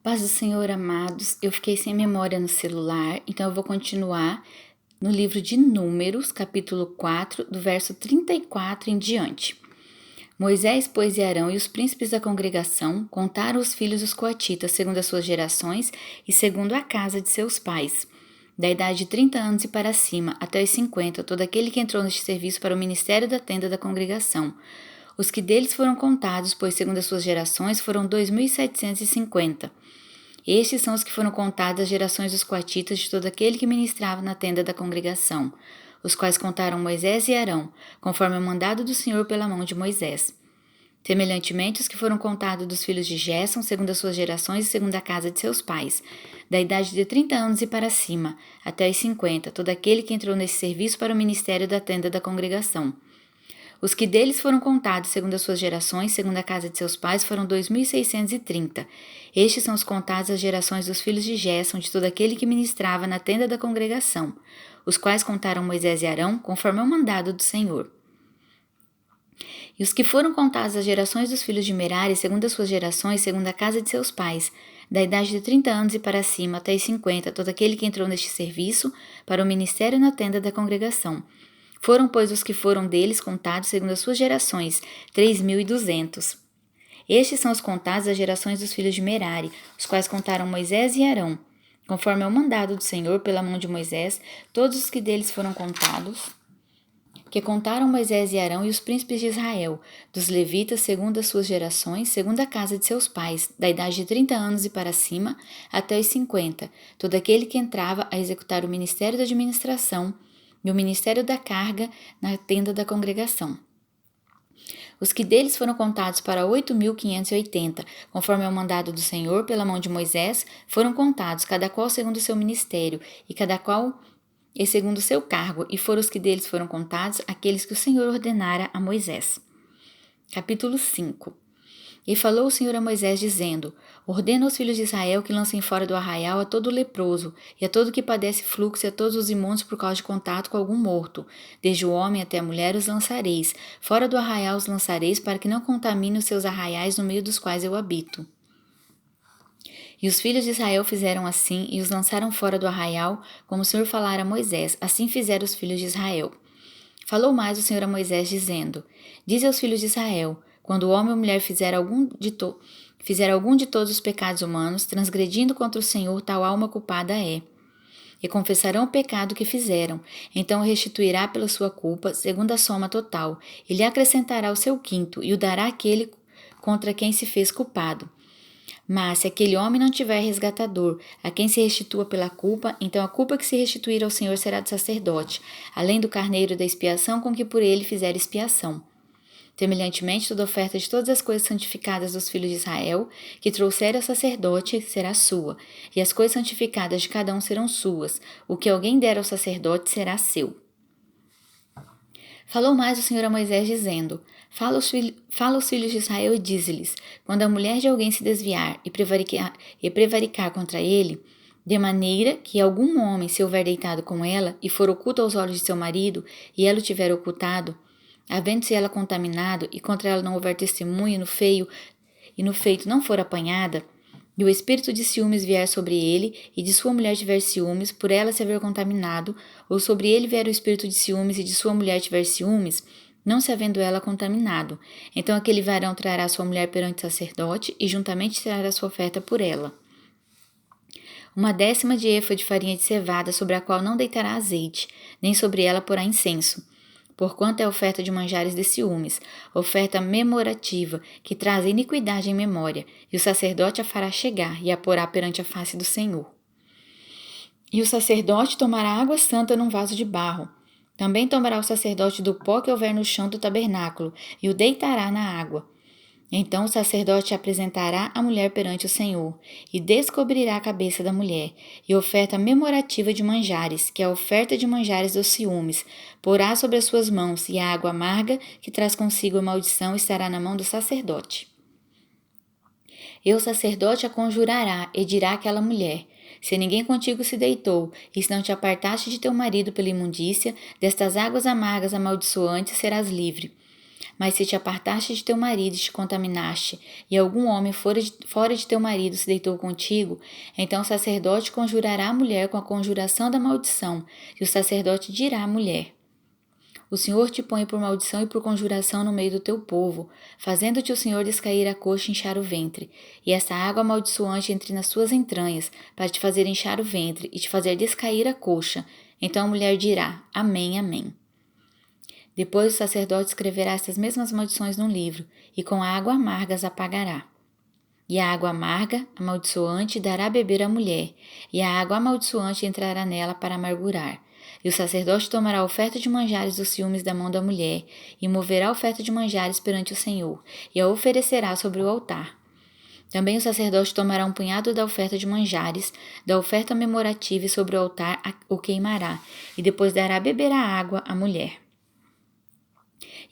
Paz do Senhor, amados. Eu fiquei sem memória no celular, então eu vou continuar no livro de Números, capítulo 4, do verso 34 em diante. Moisés, pois, e Arão e os príncipes da congregação contaram os filhos dos coatitas segundo as suas gerações e segundo a casa de seus pais, da idade de 30 anos e para cima, até os 50, todo aquele que entrou neste serviço para o ministério da tenda da congregação. Os que deles foram contados, pois segundo as suas gerações, foram 2.750. Estes são os que foram contados as gerações dos coatitas de todo aquele que ministrava na tenda da congregação, os quais contaram Moisés e Arão, conforme o mandado do Senhor pela mão de Moisés. Semelhantemente, os que foram contados dos filhos de Gerson, segundo as suas gerações e segundo a casa de seus pais, da idade de 30 anos e para cima, até os 50, todo aquele que entrou nesse serviço para o ministério da tenda da congregação. Os que deles foram contados segundo as suas gerações, segundo a casa de seus pais, foram 2.630. Estes são os contados as gerações dos filhos de Gerson, de todo aquele que ministrava na tenda da congregação, os quais contaram Moisés e Arão, conforme o mandado do Senhor. E os que foram contados as gerações dos filhos de Merari, segundo as suas gerações, segundo a casa de seus pais, da idade de 30 anos e para cima até os 50, todo aquele que entrou neste serviço, para o ministério na tenda da congregação. Foram, pois, os que foram deles contados segundo as suas gerações, 3.200. Estes são os contados das gerações dos filhos de Merari, os quais contaram Moisés e Arão, conforme ao mandado do Senhor pela mão de Moisés, todos os que deles foram contados, que contaram Moisés e Arão e os príncipes de Israel, dos levitas segundo as suas gerações, segundo a casa de seus pais, da idade de 30 anos e para cima, até os 50, todo aquele que entrava a executar o ministério da administração e o ministério da carga na tenda da congregação. Os que deles foram contados para 8.580, conforme ao mandado do Senhor pela mão de Moisés, foram contados, cada qual segundo o seu ministério, e cada qual segundo o seu cargo, e foram os que deles foram contados, aqueles que o Senhor ordenara a Moisés. Capítulo 5. E falou o Senhor a Moisés, dizendo: Ordena aos filhos de Israel que lancem fora do arraial a todo leproso, e a todo que padece fluxo, e a todos os imundos por causa de contato com algum morto. Desde o homem até a mulher os lançareis. Fora do arraial os lançareis, para que não contamine os seus arraiais no meio dos quais eu habito. E os filhos de Israel fizeram assim, e os lançaram fora do arraial, como o Senhor falara a Moisés. Assim fizeram os filhos de Israel. Falou mais o Senhor a Moisés, dizendo: Dize aos filhos de Israel: quando o homem ou mulher fizer algum de todos os pecados humanos, transgredindo contra o Senhor, tal alma culpada é. E confessarão o pecado que fizeram, então o restituirá pela sua culpa, segundo a soma total, e lhe acrescentará o seu quinto, e o dará àquele contra quem se fez culpado. Mas se aquele homem não tiver resgatador, a quem se restitua pela culpa, então a culpa que se restituir ao Senhor será do sacerdote, além do carneiro da expiação com que por ele fizer expiação. Semelhantemente, toda oferta de todas as coisas santificadas dos filhos de Israel, que trouxer ao sacerdote, será sua, e as coisas santificadas de cada um serão suas. O que alguém der ao sacerdote será seu. Falou mais o Senhor a Moisés, dizendo: Fala aos filhos de Israel e dize-lhes: quando a mulher de alguém se desviar e prevaricar contra ele, de maneira que algum homem se houver deitado com ela e for oculto aos olhos de seu marido, e ela o tiver ocultado, havendo-se ela contaminado, e contra ela não houver testemunho no feito não for apanhada, e o espírito de ciúmes vier sobre ele, e de sua mulher tiver ciúmes, por ela se haver contaminado, ou sobre ele vier o espírito de ciúmes, e de sua mulher tiver ciúmes, não se havendo ela contaminado, então aquele varão trará sua mulher perante o sacerdote, e juntamente trará sua oferta por ela. 1/10 de efa de farinha de cevada, sobre a qual não deitará azeite, nem sobre ela porá incenso, porquanto é oferta de manjares de ciúmes, oferta memorativa, que traz iniquidade em memória, e o sacerdote a fará chegar, e a porá perante a face do Senhor. E o sacerdote tomará água santa num vaso de barro. Também tomará o sacerdote do pó que houver no chão do tabernáculo, e o deitará na água. Então o sacerdote apresentará a mulher perante o Senhor, e descobrirá a cabeça da mulher, e oferta memorativa de manjares, que é a oferta de manjares dos ciúmes, porá sobre as suas mãos, e a água amarga, que traz consigo a maldição, estará na mão do sacerdote. E o sacerdote a conjurará, e dirá àquela mulher: se ninguém contigo se deitou, e se não te apartaste de teu marido pela imundícia, destas águas amargas amaldiçoantes serás livre. Mas se te apartaste de teu marido e te contaminaste, e algum homem fora de teu marido se deitou contigo, então o sacerdote conjurará a mulher com a conjuração da maldição, e o sacerdote dirá à mulher: o Senhor te põe por maldição e por conjuração no meio do teu povo, fazendo-te o Senhor descair a coxa e inchar o ventre, e essa água amaldiçoante entre nas tuas entranhas, para te fazer inchar o ventre e te fazer descair a coxa. Então a mulher dirá: Amém, amém. Depois o sacerdote escreverá estas mesmas maldições num livro, e com a água amarga as apagará. E a água amarga, amaldiçoante, dará a beber à mulher, e a água amaldiçoante entrará nela para amargurar. E o sacerdote tomará a oferta de manjares dos ciúmes da mão da mulher, e moverá a oferta de manjares perante o Senhor, e a oferecerá sobre o altar. Também o sacerdote tomará um punhado da oferta de manjares, da oferta memorativa, e sobre o altar o queimará, e depois dará a beber a água à mulher.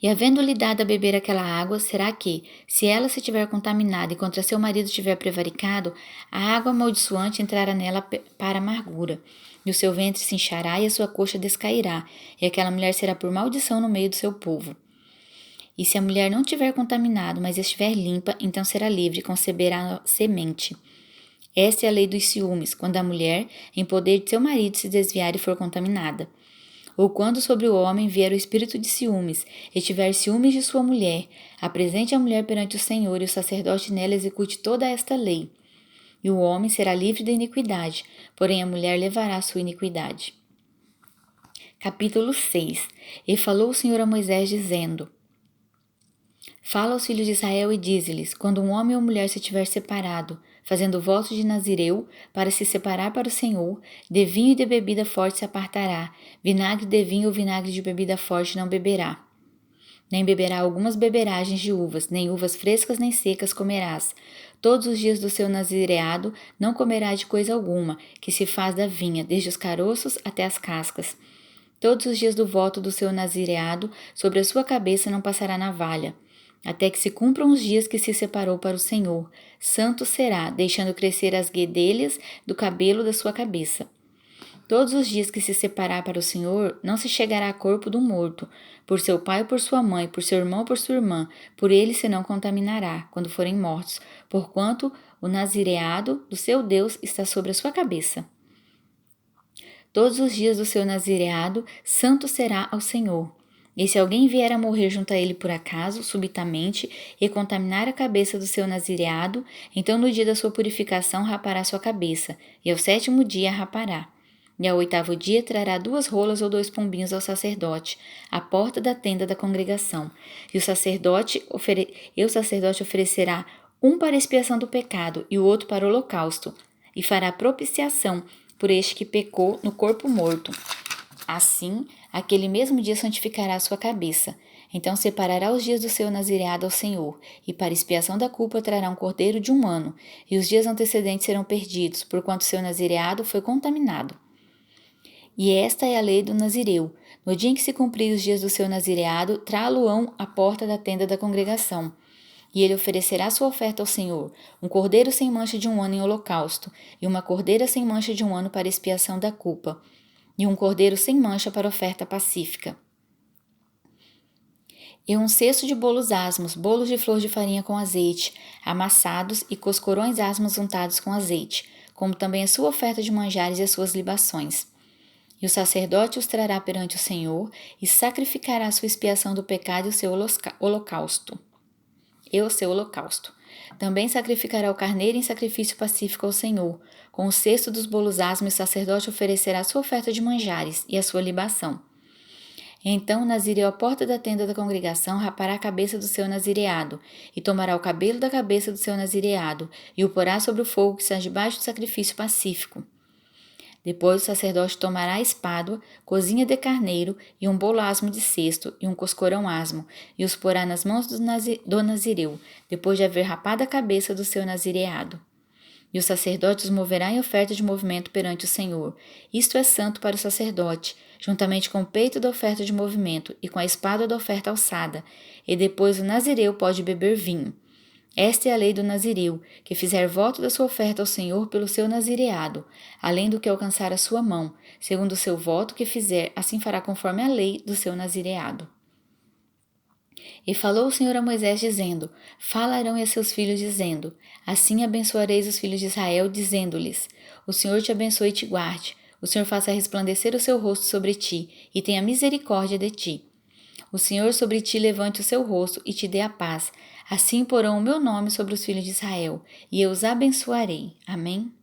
E havendo-lhe dado a beber aquela água, será que, se ela se tiver contaminada e contra seu marido tiver prevaricado, a água amaldiçoante entrará nela para amargura, e o seu ventre se inchará e a sua coxa descairá, e aquela mulher será por maldição no meio do seu povo. E se a mulher não tiver contaminado, mas estiver limpa, então será livre e conceberá semente. Esta é a lei dos ciúmes, quando a mulher, em poder de seu marido, se desviar e for contaminada. Ou quando sobre o homem vier o espírito de ciúmes, e tiver ciúmes de sua mulher, apresente a mulher perante o Senhor, e o sacerdote nela execute toda esta lei. E o homem será livre da iniquidade, porém a mulher levará a sua iniquidade. Capítulo 6. E falou o Senhor a Moisés, dizendo: Fala aos filhos de Israel e dize-lhes: quando um homem ou mulher se tiver separado, fazendo voto de Nazireu, para se separar para o Senhor, de vinho e de bebida forte se apartará, vinagre de vinho ou vinagre de bebida forte não beberá. Nem beberá algumas beberagens de uvas, nem uvas frescas nem secas comerás. Todos os dias do seu nazireado não comerá de coisa alguma, que se faz da vinha, desde os caroços até as cascas. Todos os dias do voto do seu nazireado, sobre a sua cabeça não passará navalha, até que se cumpram os dias que se separou para o Senhor. Santo será, deixando crescer as guedelhas do cabelo da sua cabeça. Todos os dias que se separar para o Senhor, não se chegará a corpo do morto, por seu pai ou por sua mãe, por seu irmão ou por sua irmã, por ele se não contaminará, quando forem mortos, porquanto o nazireado do seu Deus está sobre a sua cabeça. Todos os dias do seu nazireado, santo será ao Senhor. E se alguém vier a morrer junto a ele por acaso, subitamente, e contaminar a cabeça do seu nazireado, então no dia da sua purificação rapará sua cabeça, e ao 7º dia a rapará. E ao 8º dia trará 2 rolas ou 2 pombinhos ao sacerdote, à porta da tenda da congregação. E o sacerdote oferecerá um para expiação do pecado e o outro para o holocausto, e fará propiciação por este que pecou no corpo morto. Assim, aquele mesmo dia santificará a sua cabeça. Então separará os dias do seu nazireado ao Senhor, e para expiação da culpa trará um cordeiro de 1 ano, e os dias antecedentes serão perdidos, porquanto seu nazireado foi contaminado. E esta é a lei do nazireu. No dia em que se cumprir os dias do seu nazireado, trá-lo-ão à porta da tenda da congregação. E ele oferecerá sua oferta ao Senhor, um cordeiro sem mancha de 1 ano em holocausto, e uma cordeira sem mancha de 1 ano para expiação da culpa, e um cordeiro sem mancha para oferta pacífica. E 1 cesto de bolos asmos, bolos de flor de farinha com azeite, amassados, e coscorões asmos untados com azeite, como também a sua oferta de manjares e as suas libações. E o sacerdote os trará perante o Senhor, e sacrificará a sua expiação do pecado e o seu holocausto. Também sacrificará o carneiro em sacrifício pacífico ao Senhor. Com o cesto dos bolos asmos, o sacerdote oferecerá a sua oferta de manjares e a sua libação. Então o nazireu à porta da tenda da congregação rapará a cabeça do seu nazireado, e tomará o cabelo da cabeça do seu nazireado, e o porá sobre o fogo que está debaixo do sacrifício pacífico. Depois o sacerdote tomará a espádua, cozinha de carneiro, e um bolo asmo de cesto, e um coscorão asmo, e os porá nas mãos do nazireu, depois de haver rapado a cabeça do seu nazireado. E o sacerdote os moverá em oferta de movimento perante o Senhor. Isto é santo para o sacerdote, juntamente com o peito da oferta de movimento e com a espádua da oferta alçada, e depois o nazireu pode beber vinho. Esta é a lei do nazireu, que fizer voto da sua oferta ao Senhor pelo seu nazireado, além do que alcançar a sua mão, segundo o seu voto que fizer, assim fará conforme a lei do seu nazireado. E falou o Senhor a Moisés, dizendo: Fala a Arão e a seus filhos, dizendo: Assim abençoareis os filhos de Israel, dizendo-lhes: O Senhor te abençoe e te guarde. O Senhor faça resplandecer o seu rosto sobre ti, e tenha misericórdia de ti. O Senhor sobre ti levante o seu rosto e te dê a paz. Assim porão o meu nome sobre os filhos de Israel, e eu os abençoarei. Amém?